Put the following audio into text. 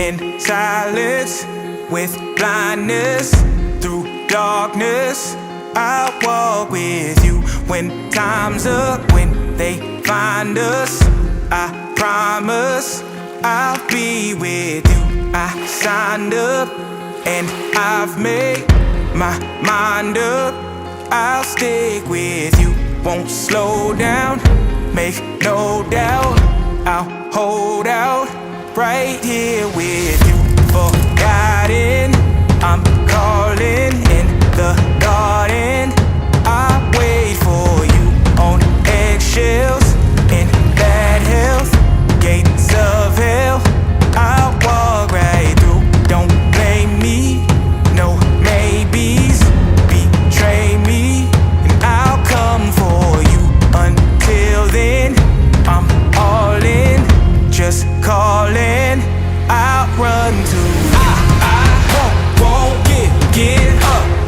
in silence, with blindness, through darkness. I'll walk with you when time's up, when they find us. I promise I'll be with you. I signed up and I've made my mind up. I'll stick with you, won't slow down, make no doubt. I'll hold out right here with you. Forgotten, I'm calling in the garden. I wait for you on eggshells, in bad health, gates of hell. I'll walk right through, don't blame me, no maybes. Betray me and I'll come for you. Until then, I'm all in, just calling, I'll run to you. I won't give up.